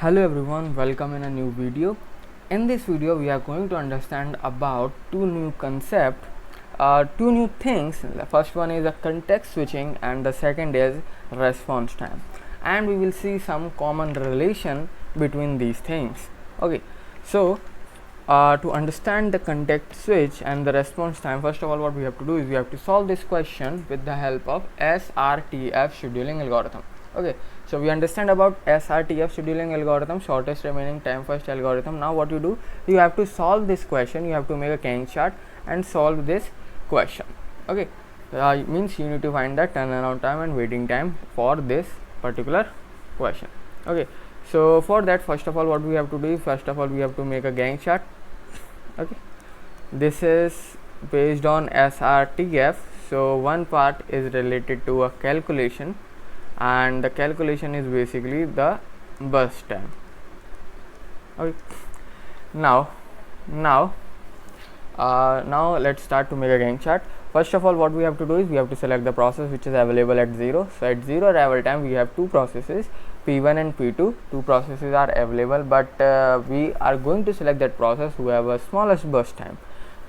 Hello everyone, welcome in a new video. In this video we are going to understand about two new concepts, two new things. The first one is a context switching and the second is response time, and we will see some common relation between these things. Okay, so to understand the context switch and the response time, first of all what we have to do is we have to solve this question with the help of SRTF scheduling algorithm. Okay, so we understand about SRTF scheduling algorithm, shortest remaining time first algorithm. Now what you do, you have to solve this question, you have to make a Gantt chart and solve this question. Okay, means you need to find the turnaround time and waiting time for this particular question. Okay, so for that, first of all what we have to do, first of all we have to make a Gantt chart. Okay, this is based on SRTF. So one part is related to a calculation, and the calculation is basically the bus time. Okay, now let's start to make a Gantt chart. First of all what we have to do is we have to select the process which is available at 0. So at 0 arrival time we have two processes, P1 and P2. Two processes are available, but we are going to select that process who have a smallest burst time.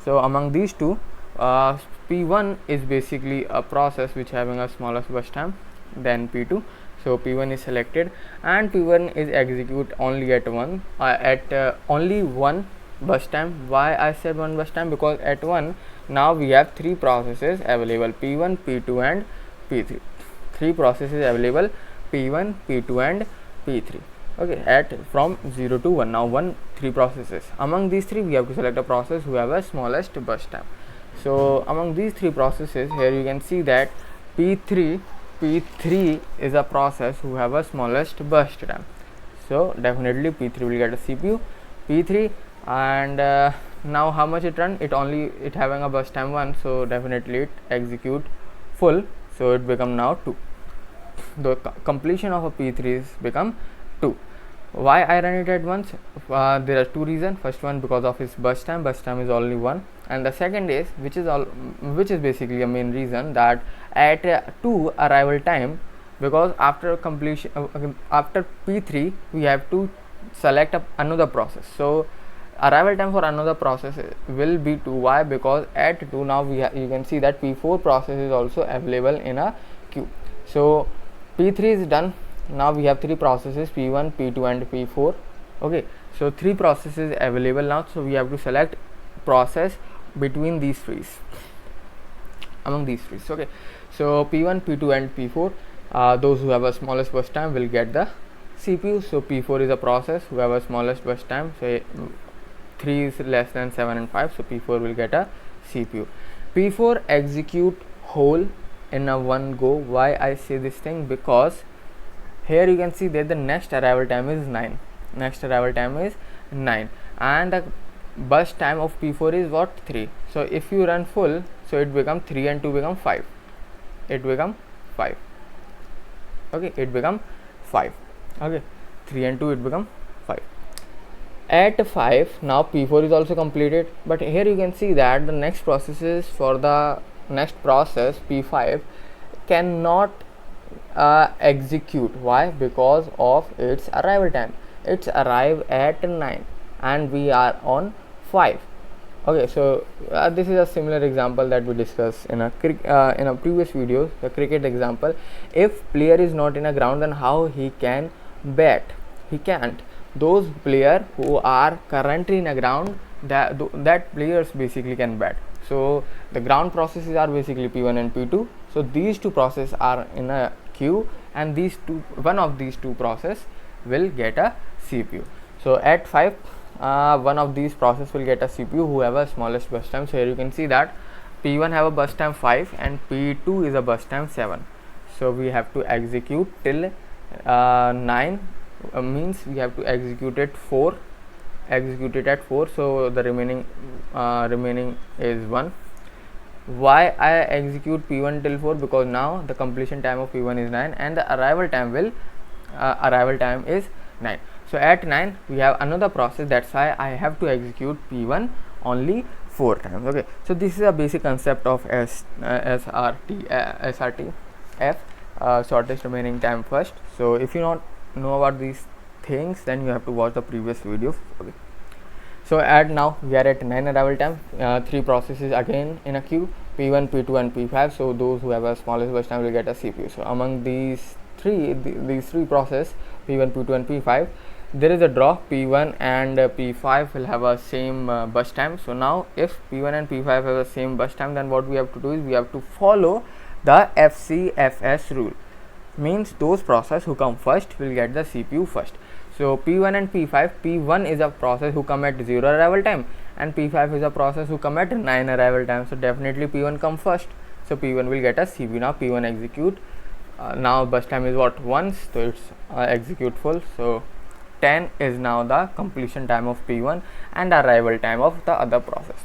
So among these two, P1 is basically a process which having a smallest burst time than P2. So P1 is selected and P1 is execute only at only one bus time. Why I said one bus time? Because at 1 now we have three processes available, P1, P2 and P3. Three processes available, P1, P2 and P3. Okay, at from 0 to 1. Now three processes. Among these three we have to select a process who have a smallest bus time. So among these three processes, here you can see that P3 is a process who have a smallest burst time. So definitely P3 will get a CPU P3, and now how much it run? It having a burst time 1, so definitely it execute full, so it become now 2. The completion of a P3 is become 2. Why I run it at once? There are two reasons. First one, because of its burst time is only 1, and the second is which is basically a main reason, that at 2 arrival time, because after completion after P3 we have to select another process, so arrival time for another process will be 2. Why? Because at 2 now you can see that P4 process is also available in a queue. So P3 is done. Now we have three processes, P1, P2 and P4. Okay, so three processes available now, so we have to select process between these three, among these three. Okay, so P1, P2 and P4, those who have a smallest burst time will get the CPU. So P4 is a process who have a smallest burst time, say 3 is less than 7 and 5, so P4 will get a CPU. P4 execute whole in a one go. Why I say this thing? Because here you can see that the next arrival time is 9. Next arrival time is 9, and the burst time of P4 is what? 3. So if you run full, so it become 3 and 2 become 5. It become 5. Okay, it become 5. Okay, 3 and 2 it become 5. At 5 now P4 is also completed, but here you can see that the next processes for the next process P5 cannot execute. Why? Because of its arrival time. It's arrive at 9 and we are on 5. Okay, so this is a similar example that we discussed in a previous video, the cricket example. If player is not in a ground, then how he can bat? He can't. Those player who are currently in a ground, that players basically can bat. So the ground processes are basically P1 and P2. So these two processes are in a queue, and one of these two process will get a CPU. So at 5, one of these process will get a CPU who have a smallest burst time. So here you can see that P1 have a burst time 5 and P2 is a burst time 7. So we have to execute till 9, means we have to execute it at 4. So the remaining is 1. Why I execute P1 till 4? Because now the completion time of P1 is 9 and the arrival time is 9. So at 9 we have another process, that's why I have to execute P1 only 4 times. Okay, so this is a basic concept of SRTF, shortest remaining time first. So if you not know about these things, then you have to watch the previous video. Okay. So now we are at 9 arrival time, 3 processes again in a queue, P1, P2 and P5. So those who have a smallest burst time will get a CPU. So among these three process, P1, P2 and P5, there is a draw. P1 and P5 will have a same burst time. So now if P1 and P5 have the same burst time, then what we have to do is we have to follow the FCFS rule. Means those process who come first will get the CPU first. So P1 and P5, P1 is a process who come at 0 arrival time and P5 is a process who come at 9 arrival time. So definitely P1 come first, so P1 will get a CPU. Now P1 execute, now burst time is what, 1, so it's execute full. So 10 is now the completion time of P1 and arrival time of the other process.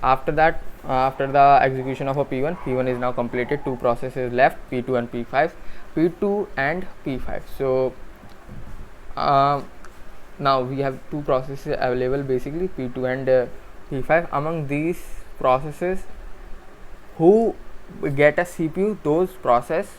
After that, after the execution of a P1 is now completed. 2 processes left, P2 and P5, P2 and P5. So now we have 2 processes available, basically P2 and P5. Among these processes who get a CPU, those process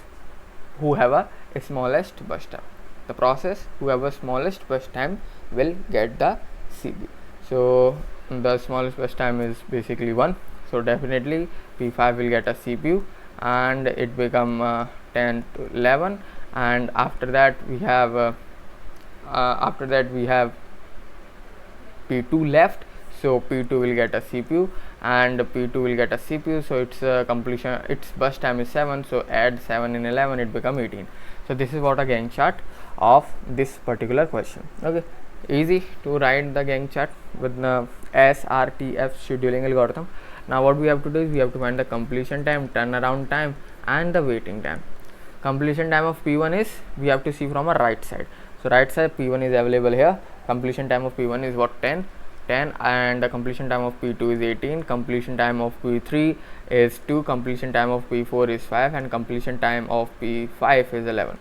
who have a smallest burst time. The process who have a smallest burst time will get the CPU. So the smallest burst time is basically 1. So definitely P5 will get a CPU and it become 10 to 11. And after that we have P2 left. So P2 will get a CPU and P2 will get a CPU. So its completion, its burst time is 7. So add 7 in 11, it become 18. So this is what a Gantt chart of this particular question. Okay, easy to write the Gantt chart with the SRTF scheduling algorithm. Now what we have to do is we have to find the completion time, turnaround time and the waiting time. Completion time of P1 is, we have to see from a right side. So right side, P1 is available here. Completion time of P1 is what, 10, and the completion time of P2 is 18. Completion time of P3 is 2. Completion time of P4 is 5 and completion time of P5 is 11.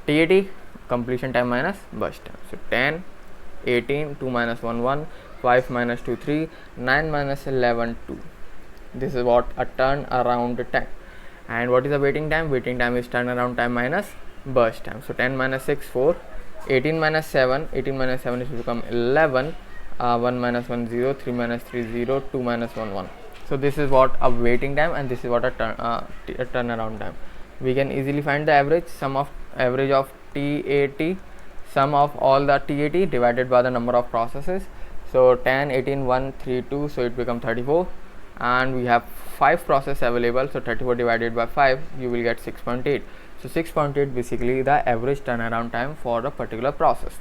TAT, completion time minus burst time. So 10, 18, 2 minus 1, 1, 5 minus 2, 3, 9 minus 11, 2. This is what a turnaround time. And what is the waiting time? Waiting time is turnaround time minus burst time. So 10 minus 6, 4, 18 minus 7, 18 minus 7 is become 11, 1 minus 1, 0, 3 minus 3, 0, 2 minus 1, 1. So this is what a waiting time and this is what a turnaround time. We can easily find the average, sum of average of TAT, sum of all the TAT divided by the number of processes. So 10, 18, 1, 3, 2, so it becomes 34 and we have 5 processes available. So 34 divided by 5, you will get 6.8. So 6.8 basically the average turnaround time for a particular process.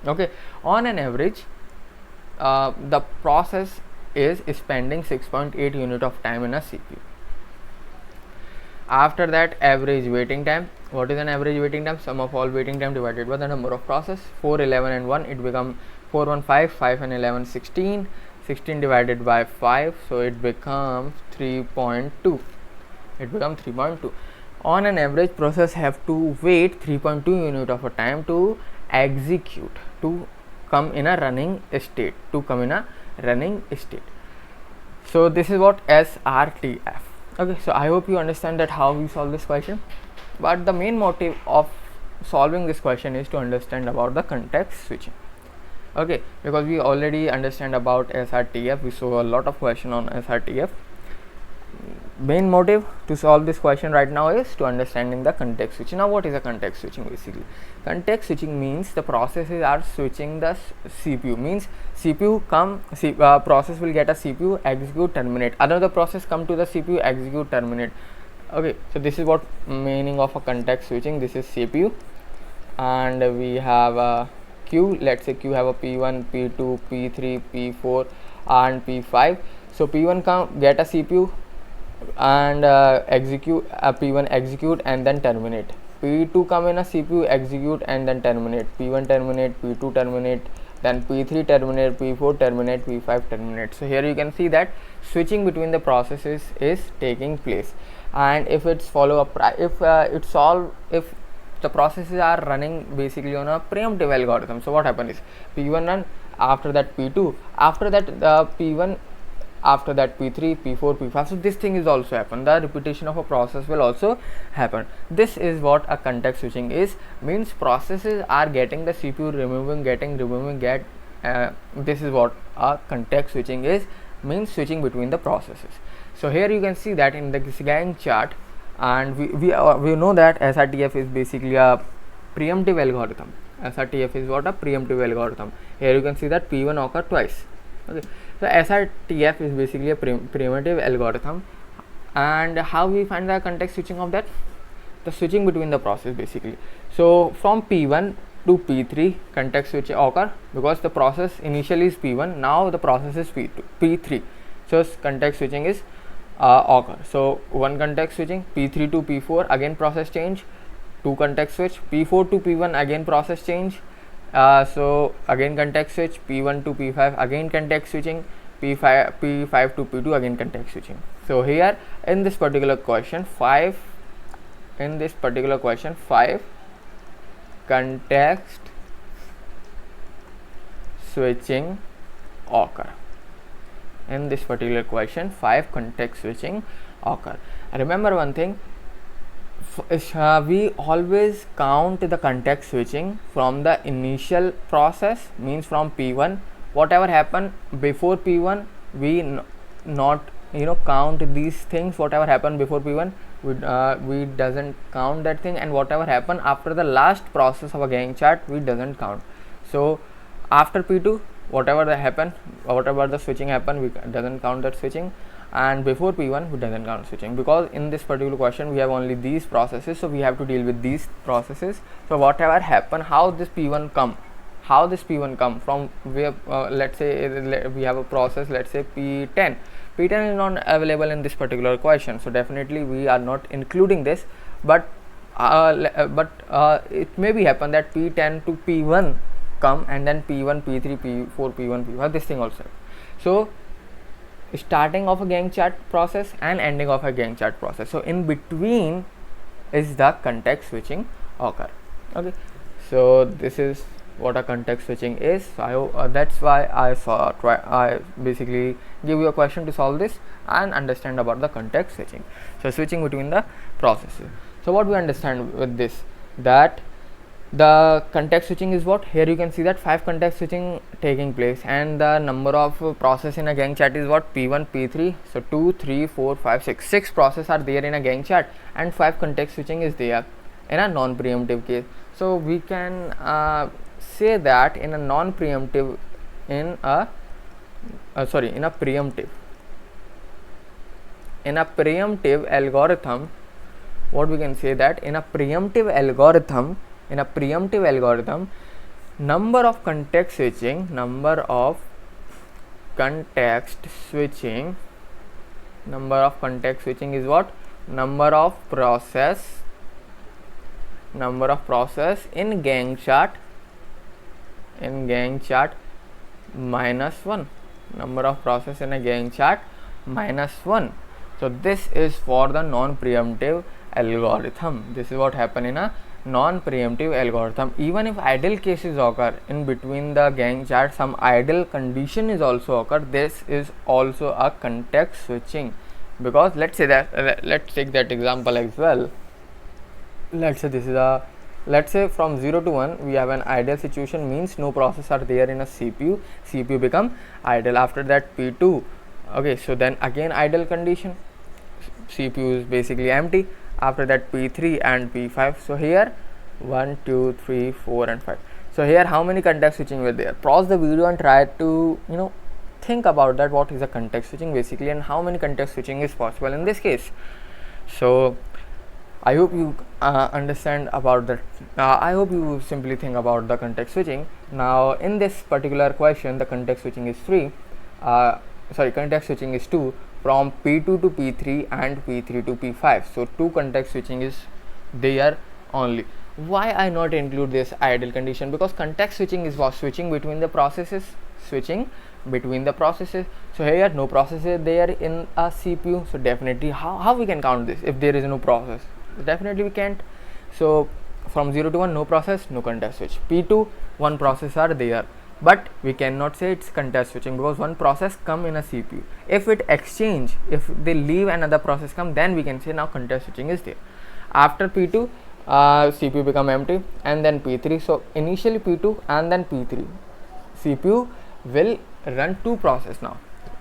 Okay, on an average the process is spending 6.8 unit of time in a CPU. After that, average waiting time. What is an average waiting time? Sum of all waiting time divided by the number of process. 4, 11 and 1, it become 4, 1, 5, 5 and 11, 16. 16 divided by 5, so it becomes 3.2. It becomes 3.2. On an average, process have to wait 3.2 unit of a time to execute, to come in a running state, So this is what SRTF. Okay, so I hope you understand that how we solve this question. But the main motive of solving this question is to understand about the context switching. Okay, because we already understand about SRTF, we saw a lot of question on SRTF. Main motive to solve this question right now is to understanding the context switching. Now what is a context switching? Basically, context switching means the processes are switching the CPU. Means CPU come, process will get a CPU, execute, terminate. Another process come to the CPU, execute, terminate. Okay, so this is what meaning of a context switching. This is CPU and we have a queue. Let's say queue have a P1, P2, P3, P4 and P5. So P1 come get a CPU and execute, P1 execute and then terminate. P2 come in a CPU, execute and then terminate. P1 terminate, P2 terminate, then P3 terminate, P4 terminate, P5 terminate. So here you can see that switching between the processes is taking place. And if it's follow up, if the processes are running basically on a preemptive algorithm, so what happens is P1 run, after that P2, after that the P1 after that P3, P4, P5. So this thing is also happen. The repetition of a process will also happen. This is what a context switching is. Means processes are getting the CPU, removing, getting, removing, get. This is what a context switching is. Means switching between the processes. So here you can see that in the Gantt chart, and we know that SRTF is basically a preemptive algorithm. SRTF is what? A preemptive algorithm. Here you can see that P1 occur twice. Okay, so SRTF is basically a preemptive algorithm. And how we find the context switching of that? The switching between the process basically. So from P1 to P3 context switch occur because the process initially is P1, now the process is P3. So context switching is occur. So one context switching, P3 to P4 again process change, two context switch, P4 to P1 again process change, so again context switch, P1 to P5 again context switching, P5 to P2 again context switching. So here in this particular question 5 context switching occur. In this particular question 5 context switching occur. Remember one thing, we always count the context switching from the initial process, means from P1. Whatever happened before P1 we not count these things. Whatever happened before P1 we doesn't count that thing, and whatever happened after the last process of a Gantt chart we doesn't count. So after P2 whatever the switching happened we doesn't count that switching, and before P1 we doesn't count switching, because in this particular question we have only these processes, so we have to deal with these processes. So whatever happened, how this P1 come from where, let's say we have a process, let's say P10 is not available in this particular question, so definitely we are not including this, but it may be happen that P10 to P1 come, and then P1, P3, P4, P1, P5, this thing also. So starting of a Gantt chart process and ending of a Gantt chart process, so in between is the context switching occur. Okay, so this is what a context switching is. So that's why I basically give you a question to solve this and understand about the context switching. So switching between the processes. So what we understand with this, that the context switching is what? Here you can see that 5 context switching taking place, and the number of process in a Gantt chart is what? P1, P3. So 2, 3, 4, 5, 6. 6 process are there in a Gantt chart, and 5 context switching is there in a non-preemptive case. So we can say that in a non-preemptive, in a preemptive algorithm, what we can say that in a preemptive algorithm, number of context switching is what? Number of process in Gantt chart minus 1. Number of process in a Gantt chart minus 1. So this is for the non-preemptive algorithm. This is what happen in a non-preemptive algorithm. Even if idle cases occur in between the Gantt chart, some idle condition is also occur, this is also a context switching, because let's say that let's take that example as well. Let's say from 0 to 1 we have an idle situation, means no process are there in a CPU become idle. After that P2, okay, so then again idle condition, CPU is basically empty. After that P3 and P5. So here 1, 2, 3, 4 and 5. So here how many context switching were there? Pause the video and try to think about that, what is a context switching basically, and how many context switching is possible in this case. So I hope you understand about that. I hope you simply think about the context switching. Now in this particular question the context switching is context switching is 2, from P2 to P3 and P3 to P5. So 2 context switching is there only. Why I not include this idle condition? Because context switching is what? Switching between the processes. So here no process is there in a CPU, so definitely how we can count this if there is no process? Definitely we can't. So from 0 to 1 no process, no context switch. P2 1 process are there, but we cannot say it's context switching because one process come in a CPU. If it exchange, if they leave another process come, then we can say now context switching is there. After P2, CPU become empty, and then P3. So initially P2 and then P3, CPU will run two process now.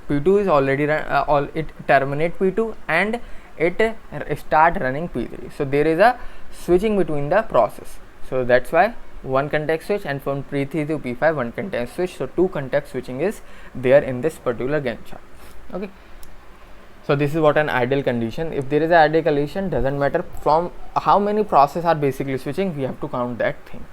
P2 is already run, it terminate P2 and it start running P3. So there is a switching between the process. So that's why one context switch, and from P3 to P5 one context switch. So two context switching is there in this particular Gantt chart. Okay. So this is what an ideal condition. If there is an ideal condition, doesn't matter from how many processes are basically switching, we have to count that thing.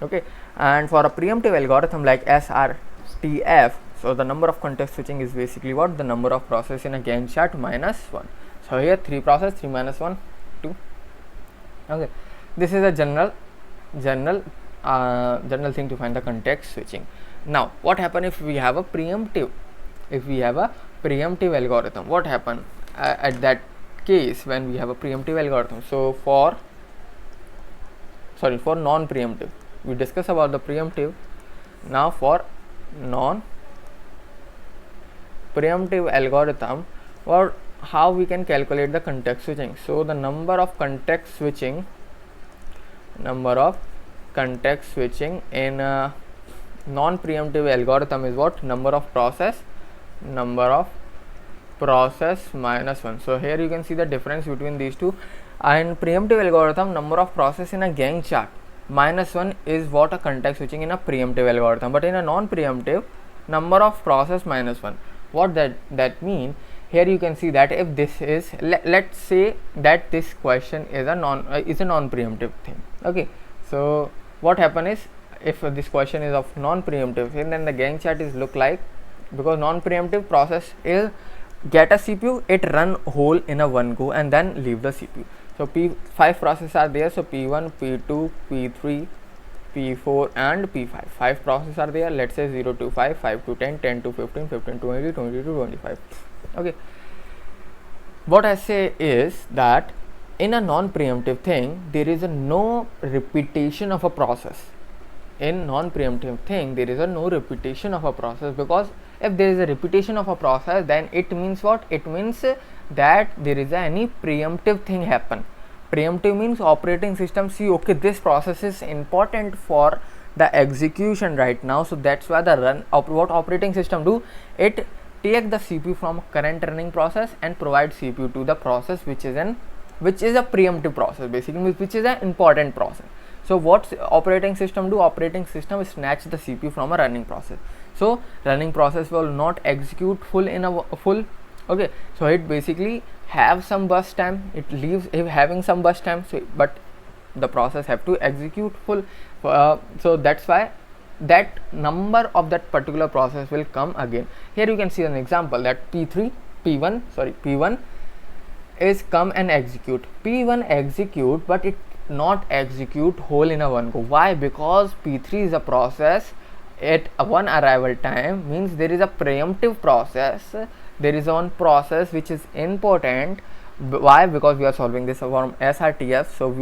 Okay. And for a preemptive algorithm like SRTF, so the number of context switching is basically what? The number of processes in a Gantt chart minus 1. So here 3 process, 3 minus 1, 2. Okay. This is a general thing to find the context switching. Now what happen if we have a preemptive? If we have a preemptive algorithm, what happen at that case when we have a preemptive algorithm? So for non-preemptive, we discuss about the preemptive. Now for non-preemptive algorithm, or how we can calculate the context switching. So the number of context switching in a non-preemptive algorithm is what? Number of process minus 1. So here you can see the difference between these two. In preemptive algorithm, number of process in a Gantt chart minus 1 is what a context switching in a preemptive algorithm, but in a non-preemptive, number of process minus 1. What that mean? Here you can see that if this is, let's say that this question is a non-preemptive thing. Okay, so what happen is, if this question is of non-preemptive, then the Gantt chart is look like, because non-preemptive process is get a CPU, it run whole in a one go and then leave the CPU. So P5 processes are there. So P1, P2, P3, P4 and P5. 5 processes are there. Let's say 0 to 5, 5 to 10, 10 to 15, 15 to 20, 20 to 25. Okay. What I say is that in a non-preemptive thing, there is no repetition of a process. In non-preemptive thing, there is no repetition of a process, because if there is a repetition of a process, then it means what? It means that there is any preemptive thing happen. Preemptive means operating system see, okay, this process is important for the execution right now, so that's why the what operating system do, it take the CPU from current running process and provide CPU to the process which is a preemptive process, basically, which is an important process. So what operating system do? Operating system snatch the CPU from a running process. So running process will not execute full in a full. Okay, so it basically have some burst time, it leaves having some burst time, so but the process have to execute full. So that's why that number of that particular process will come again. Here you can see an example that P1 is come and execute. P1 execute, but it not execute whole in a one go. Why? Because P3 is a process at one arrival time, means there is a preemptive process. There is one process which is important. Why? Because we are solving this from SRTF. So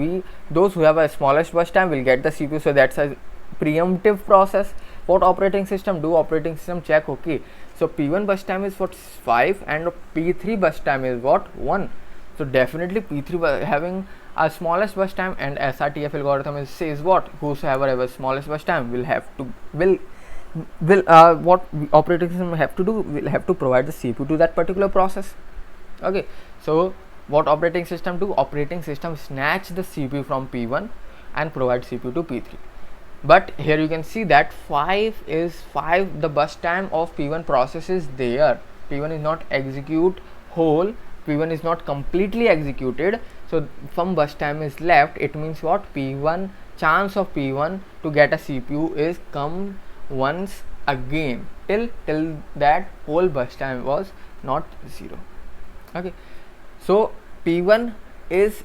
those who have a smallest burst time will get the CPU. So that's a preemptive process. What operating system do? Operating system check, okay, so P1 burst time is what? 5 and P3 burst time is what? 1. So definitely P3 having a smallest burst time, and SRTF algorithm says what? Whosoever have a smallest burst time will what operating system have to do? Will have to provide the CPU to that particular process. Okay, so what operating system do? Operating system snatch the CPU from P1 and provide CPU to P3. But here you can see that 5, the burst time of P1 process is there. P1 is not execute whole, P1 is not completely executed, so some burst time is left. It means what? P1 chance of P1 to get a CPU is come once again till that whole burst time was not 0. Okay, so P1 is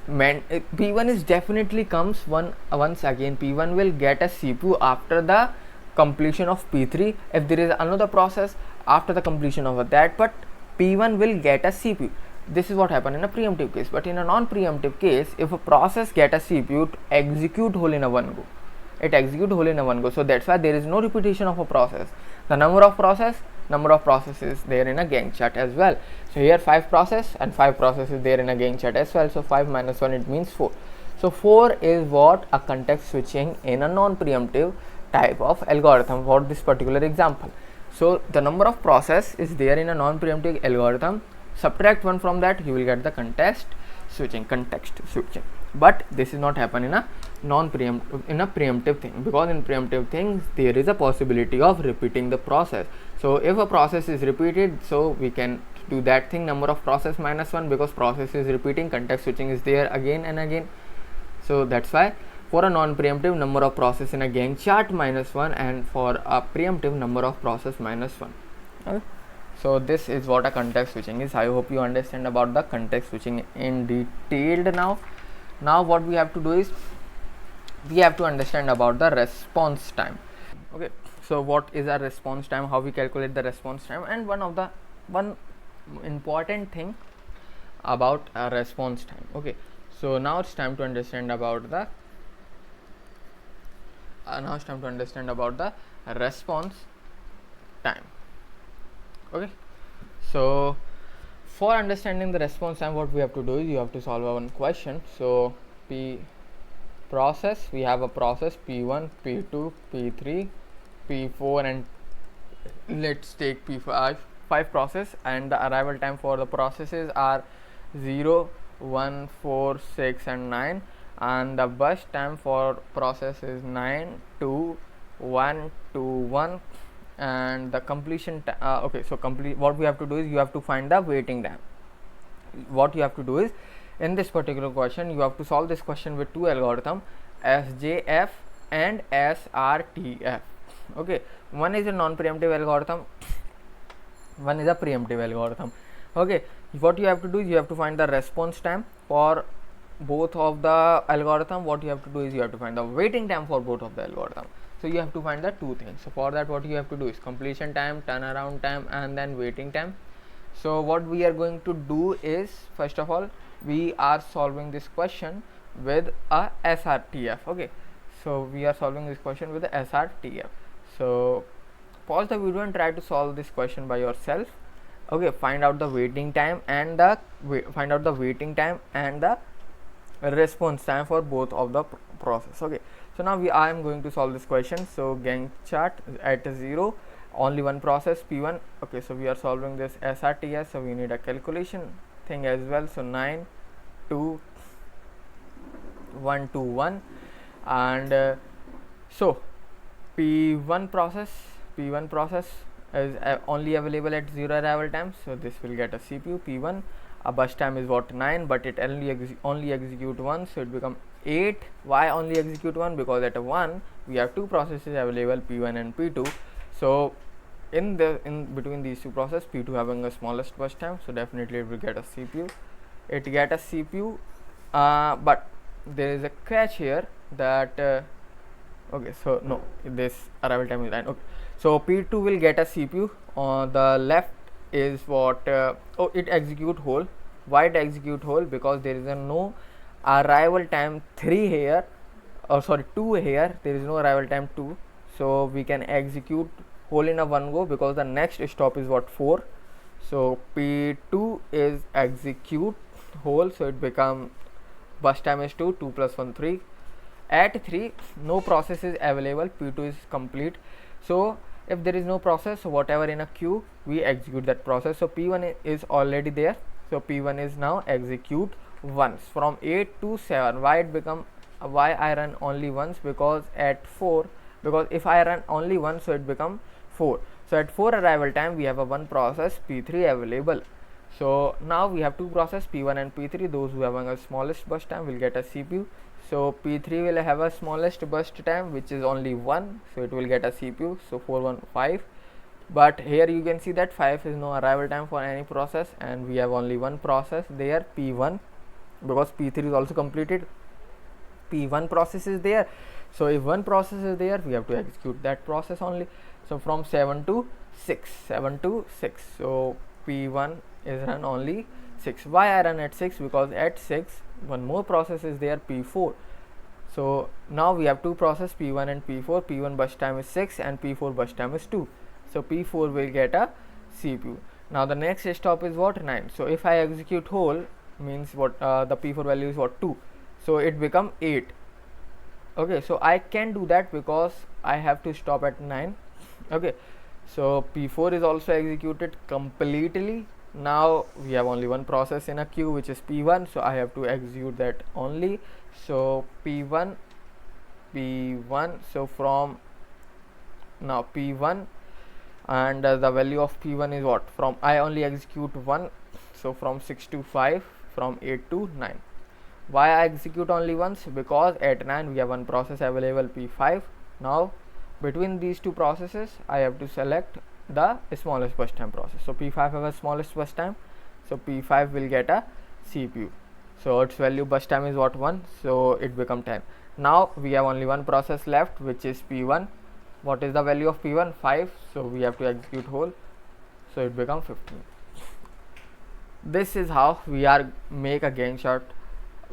definitely comes once again. P1 will get a CPU after the completion of P3 if there is another process after the completion of that, but P1 will get a CPU. This is what happened in a preemptive case. But in a non-preemptive case, if a process get a CPU to execute whole in a one go, it execute whole in a one go. So that's why there is no repetition of a process. The number of processes there in a Gantt chart as well. So here 5 process and 5 processes there in a Gantt chart as well. So 5 minus 1, it means 4. So 4 is what a context switching in a non-preemptive type of algorithm for this particular example. So the number of process is there in a non-preemptive algorithm. Subtract 1 from that, you will get the context switching. But this is not happen in a preemptive thing, because in preemptive things there is a possibility of repeating the process. So if a process is repeated, so we can do that thing, number of process minus 1, because process is repeating, context switching is there again and again. So that's why for a non-preemptive, number of process in a Gantt chart minus 1, and for a preemptive, number of process minus 1. Okay. So this is what a context switching is. I hope you understand about the context switching in detail. Now what we have to do is we have to understand about the response time. Okay, so what is a response time, how we calculate the response time, and one important thing about a response time. Okay, so now it's time to understand about the response time. Okay, so for understanding the response time, what we have to do is you have to solve one question. So process, we have a process P1, P2, P3, P4, and let's take P5, 5 process, and the arrival time for the processes are 0, 1, 4, 6 and 9, and the burst time for process is 9, 2, 1, 2, 1, and the completion okay, so what we have to do is you have to find the waiting time. What you have to do is, in this particular question, you have to solve this question with 2 algorithms, SJF and SRTF. Okay, one is a non-preemptive algorithm, one is a preemptive algorithm. Okay, what you have to do is you have to find the response time for both of the algorithm. What you have to do is you have to find the waiting time for both of the algorithm. So you have to find the 2 things. So for that, what you have to do is completion time, turnaround time, and then waiting time. So what we are going to do is, first of all, we are solving this question with a SRTF. Okay, so we are solving this question with a SRTF. So pause the video and try to solve this question by yourself. Okay, find out the waiting time and the response time for both of the process. Okay, so now I am going to solve this question. So Gantt chart at 0, only one process P1. Okay, so we are solving this SRTS, so we need a calculation thing as well. So 9, 2, 1, 2, 1, and so P1 process is only available at 0 arrival time, so this will get a CPU P1. A burst time is what, 9, but it only execute 1, so it become 8. Why only execute 1? Because at 1 we have 2 processes available, P1 and P2. So in between these 2 processes, P2 having the smallest burst time, so definitely it will get a CPU. But there is a catch here that okay, so no, this arrival time is 9. Okay, so P2 will get a CPU. On the left is what it execute whole. Why it execute whole? Because there is no arrival time 3 here, or sorry, 2 here. There is no arrival time 2, so we can execute whole in a one go, because the next stop is what, 4. So P2 is execute whole, so it become burst time is 2 plus 1 3. At 3 no process is available, P2 is complete. So if there is no process, so whatever in a queue, we execute that process. So P1 is already there, so P1 is now execute once from 8 to 7. Why I run only once? Because at 4, because if I run only once, so it become 4. So at 4 arrival time we have a one process P3 available. So now we have 2 process P1 and P3. Those who have a smallest burst time will get a CPU. So P3 will have a smallest burst time, which is only 1, so it will get a CPU. So 4, 1, 5. But here you can see that 5 is no arrival time for any process, and we have only one process there, P1, because P3 is also completed. P1 process is there, so if one process is there, we have to execute that process only. So from 7 to 6, so P1 is run only 6. Why I run at 6? Because at 6 one more process is there, P4. So now we have two processes, P1 and P4. P1 burst time is 6 and P4 burst time is 2. So P4 will get a CPU. Now the next stop is what? 9. So if I execute whole, means what, the P4 value is what, 2. So it become 8. Okay, so I can do that because I have to stop at 9. Okay, so P4 is also executed completely. Now we have only one process in a queue, which is P1, so I have to execute that only. So P1, so from now P1, and the value of P1 is what, from I only execute 1, so from 6 to 5, from 8 to 9. Why I execute only once? Because at 9 we have one process available, P5. Now between these two processes I have to select the smallest burst time process. So P5 have a smallest burst time, so P5 will get a CPU. So its value burst time is what, 1, so it become 10. Now we have only one process left, which is P1. What is the value of P1? 5, so we have to execute whole, so it become 15. This is how we are make a Gantt chart.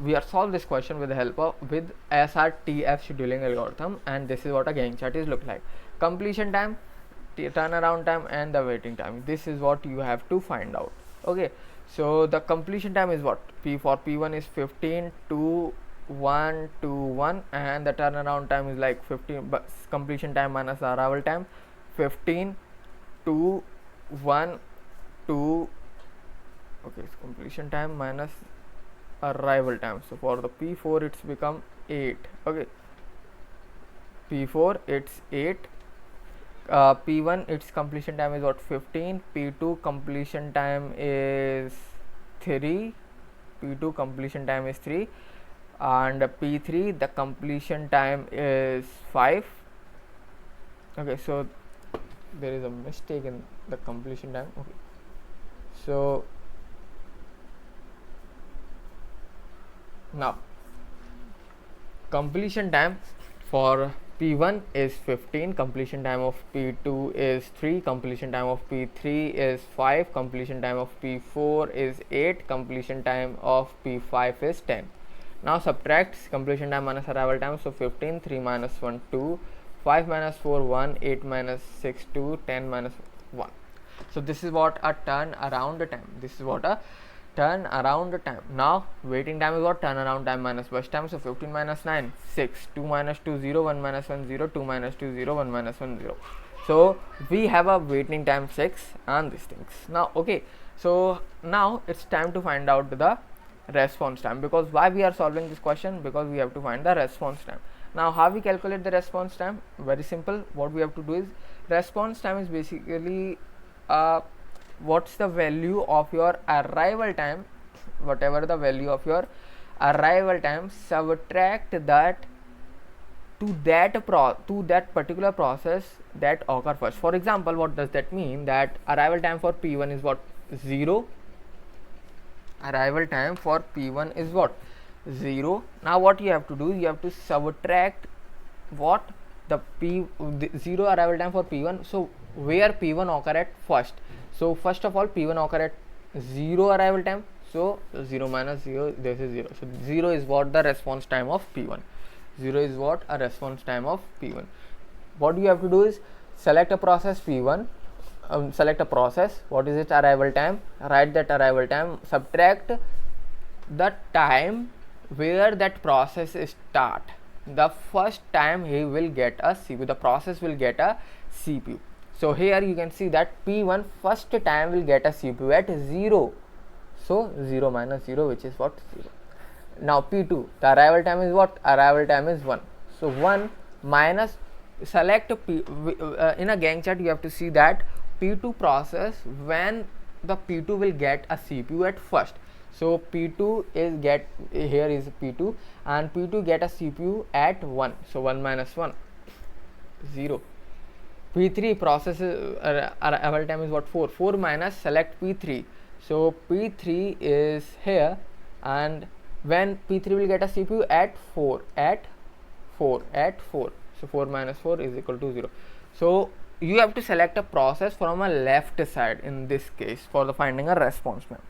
We are solve this question with the help of with SRTF scheduling algorithm, and this is what a Gantt chart is look like. Completion time, turnaround time, and the waiting time. This is what you have to find out. Okay, so the completion time is what, for P1 is 15 to 1 to 1, and the turnaround time is like 15, but completion time minus arrival time, 15 to 1 to, okay, so completion time minus arrival time. So for the P4 it's become 8. Okay, P4 it's 8. P1 its completion time is what, 15. P2 completion time is 3. P2 completion time is 3, and P3 the completion time is 5. Okay, so there is a mistake in the completion time. Okay, so now completion time for P1 is 15, completion time of P2 is 3, completion time of P3 is 5, completion time of P4 is 8, completion time of P5 is 10. Now subtract completion time minus arrival time. So 15, 3 minus 1, 2, 5 minus 4, 1, 8 minus 6, 2, 10 minus 1. So this is what a turn around time. This is what a turn around time. Now waiting time is what, turnaround time minus burst time. So 15 minus 9, 6, 2 minus 2, 0, 1 minus 1, 0, 2 minus 2, 0, 1 minus 1, 0. So we have a waiting time 6 and these things. Now okay, so now it's time to find out the response time. Because why we are solving this question? Because we have to find the response time. Now how we calculate the response time? Very simple. What we have to do is, response time is basically what's the value of your arrival time, whatever the value of your arrival time, subtract that to that particular process that occur first. For example, what does that mean? That arrival time for P1 is what, 0. Arrival time for P1 is what, 0. Now what you have to do, you have to subtract what, the 0 arrival time for P1. So where P1 occur at first. So first of all P1 occur at 0 arrival time, so 0 minus 0, this is 0. So 0 is what the response time of P1. 0 is what a response time of P1. What you have to do is select a process P1, select a process, what is its arrival time, write that arrival time, subtract the time where that process is start. The first time he will get a CPU, the process will get a CPU. So here you can see that P1 first time will get a CPU at 0. So 0 minus 0, which is what, 0. Now P2, the arrival time is what, arrival time is 1. So 1 minus, select P, in a Gantt chart you have to see that P2 process, when the P2 will get a CPU at first. So P2 is get, here is P2, and P2 get a CPU at 1. So 1 minus 1, 0. P3 process arrival time is what, 4. 4 minus, select P3. So P3 is here, and when P3 will get a CPU at 4, at 4. So 4 minus 4 is equal to 0. So you have to select a process from a left side in this case for the finding a response time.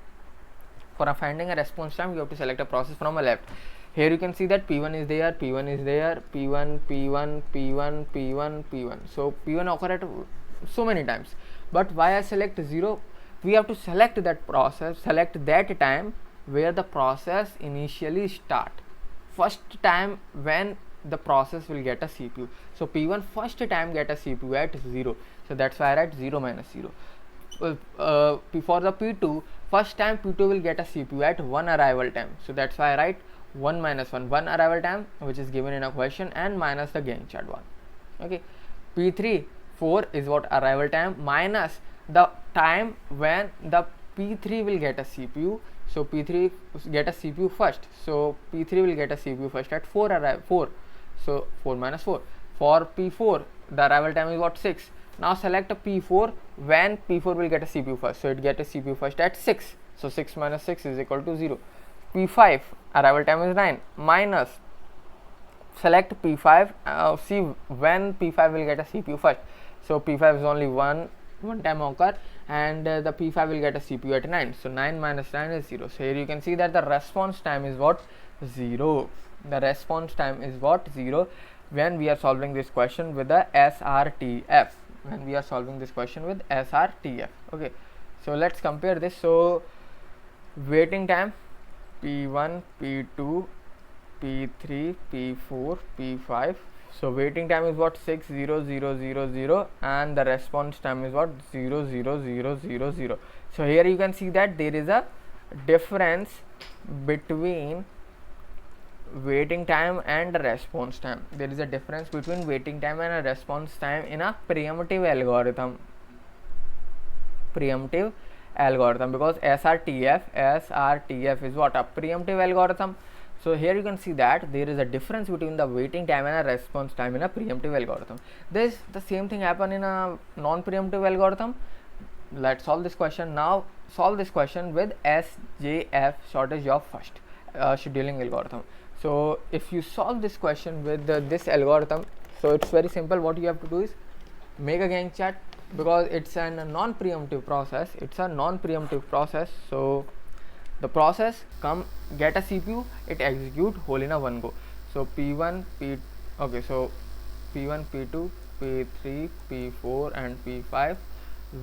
For finding a response time, you have to select a process from a left. Here you can see that P1 is there, P1 is there, P1, P1, P1, P1, P1. So P1 occur at so many times. But why I select 0? We have to select that process, select that time where the process initially start. First time when the process will get a CPU. So P1 first time get a CPU at 0. So that's why I write 0 minus 0. For the P2, first time P2 will get a CPU at 1 arrival time. So that's why I write 1 minus 1 arrival time, which is given in a question, and minus the Gantt chart 1. Okay. P3, 4 is what arrival time, minus the time when the P3 will get a CPU. So P3 get a CPU first. So P3 will get a CPU first at 4. So 4 minus 4. For P4, the arrival time is what, 6. Now select a P4 when P4 will get a CPU first. So it get a CPU first at 6. So 6 minus 6 is equal to 0. P5, arrival time is 9, minus select P5, see when P5 will get a CPU first. So P5 is only one time occur, and the P5 will get a CPU at 9. So 9 minus 9 is 0. So here you can see that the response time is what, 0. The response time is what, 0, when we are solving this question with the SRTF. When we are solving this question with SRTF. Okay, so let's compare this. So waiting time, P1, P2, P3, P4, P5. So waiting time is what, 6, 0, 0, 0, 0, and the response time is what, 0, 0, 0, 0, 0. So here you can see that there is a difference between waiting time and response time. There is a difference between waiting time and a response time in a preemptive algorithm. Preemptive algorithm, because SRTF is what, a preemptive algorithm. So here you can see that there is a difference between the waiting time and a response time in a preemptive algorithm. The same thing happen in a non-preemptive algorithm. Let's solve this question. Now solve this question with SJF, shortage of first, scheduling algorithm. So if you solve this question with this algorithm, so it's very simple. What you have to do is make a Gantt chart, because it's a non-preemptive process. It's a non-preemptive process. So the process come get a CPU, it execute whole in a one go. So P1, okay, so P1, P2, P3, P4 and P5,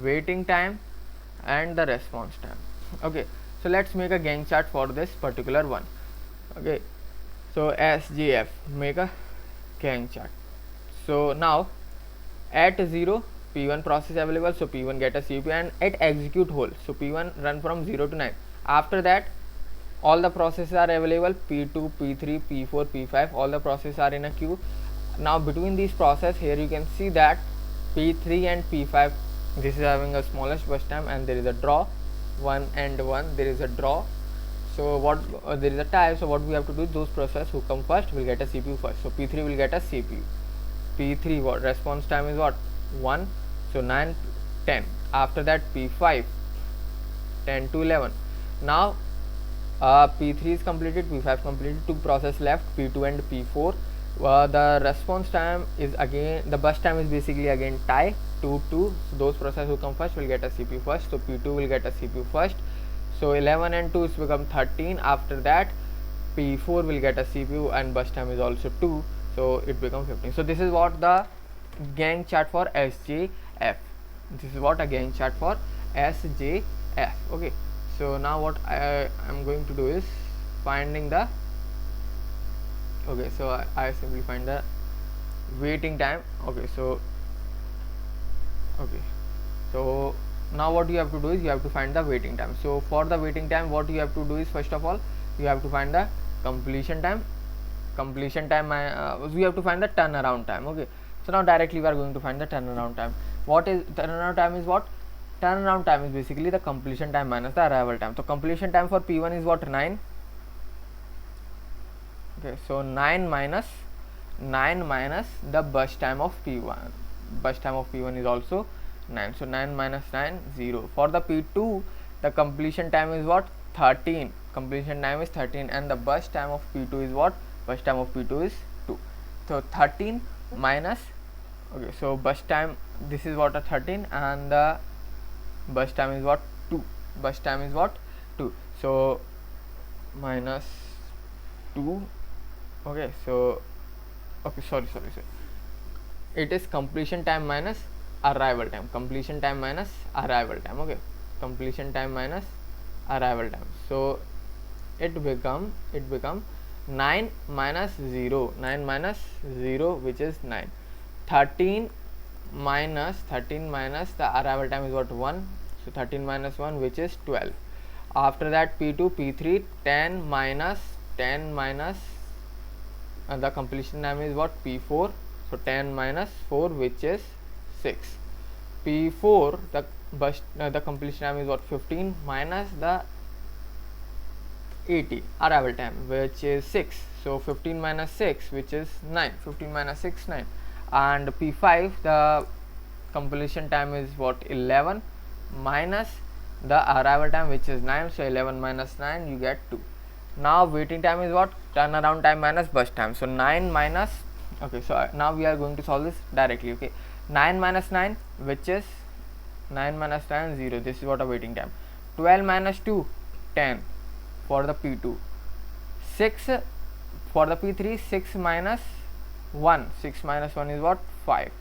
waiting time and the response time. Okay, so let's make a Gantt chart for this particular one. Okay, so SJF, make a Gantt chart. So now at 0, P1 process available, so P1 get a CPU and it execute whole. So P1 run from 0 to 9. After that, all the processes are available, P2, P3, P4, P5, all the processes are in a queue. Now between these processes, here you can see that P3 and P5, this is having a smallest burst time, and there is a draw, 1 and 1, there is a draw. So what there is a tie. So what we have to do, those processes who come first will get a CPU first. So P3 will get a CPU. P3 what response time is what, 1. So 9, 10. After that P5, 10 to 11. Now P3 is completed, P5 completed, 2 process left, P2 and P4. The response time is again, the burst time is basically again tie, 2, 2. So those processes who come first will get a CPU first. So P2 will get a CPU first. So 11 and 2 is become 13. After that P4 will get a CPU and burst time is also 2. So it becomes 15. So this is what the Gantt chart for SJF. This is what a Gantt chart for SJF. Okay. So now what I am going to do is finding the, okay, so I simply find the waiting time. Okay, so now what you have to do is you have to find the waiting time. So for the waiting time, what you have to do is, first of all you have to find the completion time. We have to find the turnaround time. Okay, so now directly we are going to find the turnaround time. What is turnaround time? Is what? Turnaround time is basically the completion time minus the arrival time. So completion time for P1 is what, 9. Okay, so 9 minus the burst time of P1. Burst time of P1 is also 9. So 9 minus 9, 0. For the P2, the completion time is what, 13. Completion time is 13, and the burst time of P2 is what? Burst time of P2 is 2. So 13 minus, okay, so burst time, this is what, a 13, and the burst time is what, 2. Burst time is what, 2. So minus 2 Okay, so sorry, it is completion time minus arrival time, completion time minus arrival time. Okay, completion time minus arrival time. So it become 9 minus 0, 9 minus 0, which is 9. 13 minus the arrival time is what, 1. So 13 minus 1, which is 12. After that, P2 P3, 10 minus the completion time is what, P4. So 10 minus 4, which is 6. P4, the completion time is what, 15 minus the 80 arrival time, which is 6. So 15 minus 6, which is 9. 15 minus 6, 9. And P5, the completion time is what, 11 minus the arrival time, which is 9. So 11 minus 9, you get 2. Now waiting time is what, turnaround time minus burst time. So 9 minus, okay, so now we are going to solve this directly. Okay, 9 minus 9, which is 9 minus 9, 0. This is what a waiting time. 12 minus 2, 10 for the P2. 6 for the P3. 6 minus 1, 6 minus 1 is what, 5.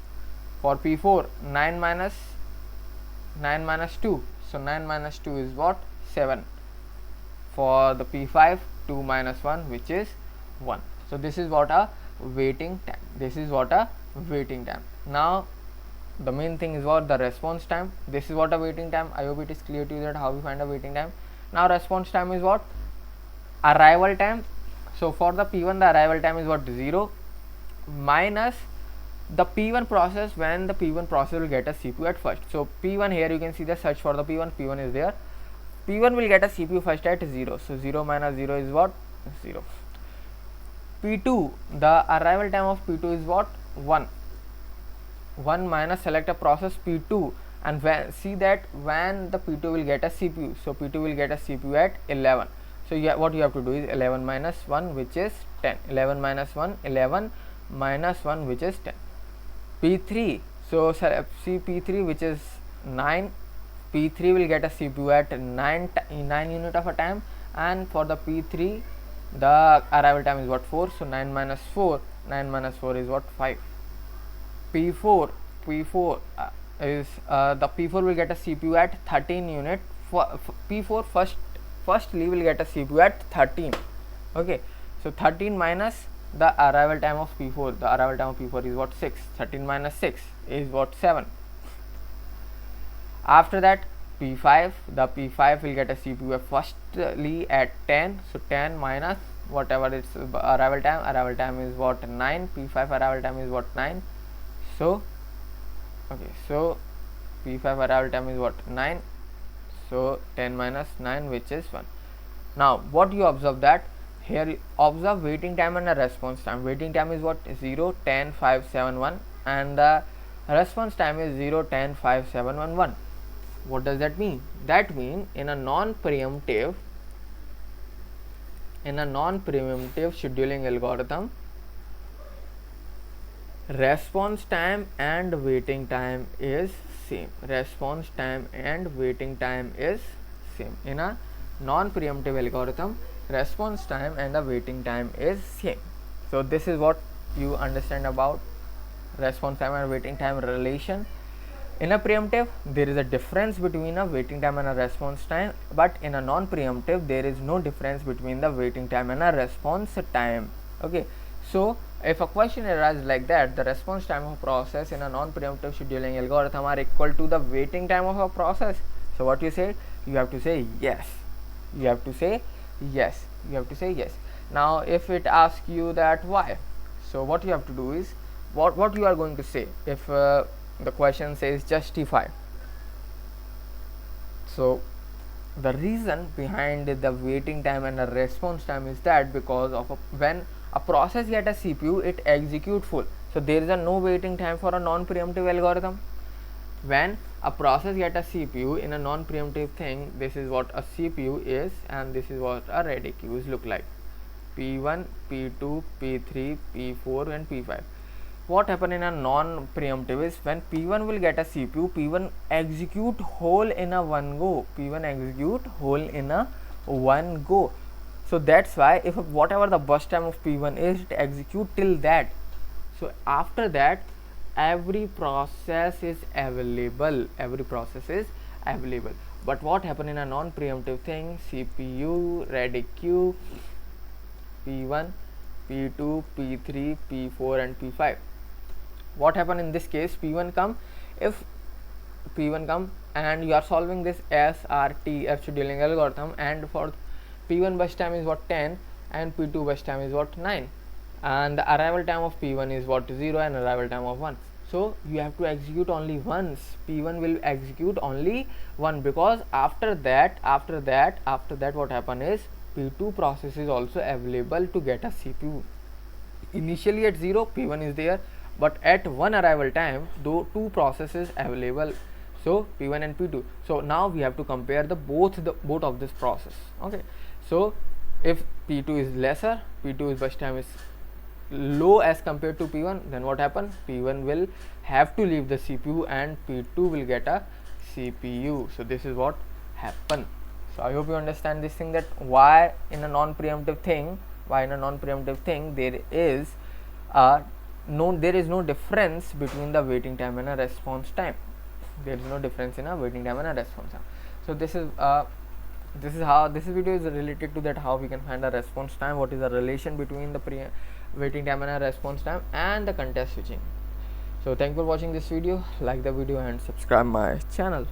For P4, 9 minus 2. So 9 minus 2 is what, 7. For the P5, 2 minus 1, which is 1. So this is what a waiting time. Now the main thing is what, the response time. This is what a waiting time. I hope it is clear to you that how we find a waiting time. Now response time is what, arrival time. So for the P1, the arrival time is what, 0 minus the P1 process, when the P1 process will get a CPU at first. So P1, here you can see the search for the P1 is there. P1 will get a CPU first at 0. So 0 minus 0 is what, 0. P2, the arrival time of P2 is what, 1 minus select a process P2, and see that when the P2 will get a CPU. So P2 will get a CPU at 11. So what you have to do is 11 minus 1, which is 10. 11 minus 1, 11 minus 1, which is 10. P3, so see P3, which is 9. P3 will get a CPU at 9 unit of a time, and for the P3, the arrival time is what, 4. So 9 minus 4 is what, 5. P4 is the P4 will get a CPU at 13 unit. For P4 firstly will get a CPU at 13. Okay, so 13 minus the arrival time of P4. The arrival time of P4 is what, 6. 13 minus 6 is what, 7. After that, P5, the P5 will get a CPU firstly at 10. So 10 minus whatever its arrival time is what, 9. P5 arrival time is what, 9. So okay, so P5 arrival time is what, 9. So 10 minus 9, which is 1. Now what you observe, that here you observe waiting time and a response time. Waiting time is what, 0, 10, 5, 7, 1, and the response time is 0, 10, 5, 7, 1, 1. What does that mean? That means in a non-preemptive scheduling algorithm, response time and waiting time is same. Response time and waiting time is same. In a non-preemptive algorithm, response time and the waiting time is same. So this is what you understand about response time and waiting time relation. In a preemptive, there is a difference between a waiting time and a response time, but in a non-preemptive, there is no difference between the waiting time and a response time. Okay, so if a question arises like that, the response time of a process in a non-preemptive scheduling algorithm are equal to the waiting time of a process. So what you say? You have to say yes. You have to say yes. Now if it asks you that why, so what you have to do is, what you are going to say if the question says justify. So the reason behind the waiting time and the response time is that because of when a process get a CPU, it execute full. So there is a no waiting time for a non-preemptive algorithm. When a process get a CPU in a non-preemptive thing, this is what a CPU is, and this is what a ready queues look like. P1, P2, P3, P4 and P5. What happen in a non-preemptive is when P1 will get a CPU, P1 execute whole in a one go. So that's why if whatever the burst time of P1 is, it execute till that. So after that, every process is available. Every process is available. But what happen in a non-preemptive thing? CPU, ready queue, P1, P2, P3, P4 and P5. What happen in this case? P1 come, if P1 come and you are solving this SRTF scheduling algorithm, and for P1 burst time is what, 10, and P2 burst time is what, 9, and the arrival time of P1 is what, 0, and arrival time of 1. So you have to execute only once. P1 will execute only one, because after that what happen is P2 process is also available to get a CPU. Initially at 0 P1 is there, but at one arrival time though two processes available, so P1 and P2. So now we have to compare the both of this process. Okay, so if P2 is lesser, P2's burst time is low as compared to P1, then what happen? P1 will have to leave the CPU and P2 will get a CPU. So this is what happen. So I hope you understand this thing, that why in a non-preemptive thing there is no difference between the waiting time and a response time. There is no difference in a waiting time and a response time. So this is how this video is related to that, how we can find a response time, what is the relation between the waiting time and a response time, and the context switching. So thank you for watching this video. Like the video and subscribe my channel.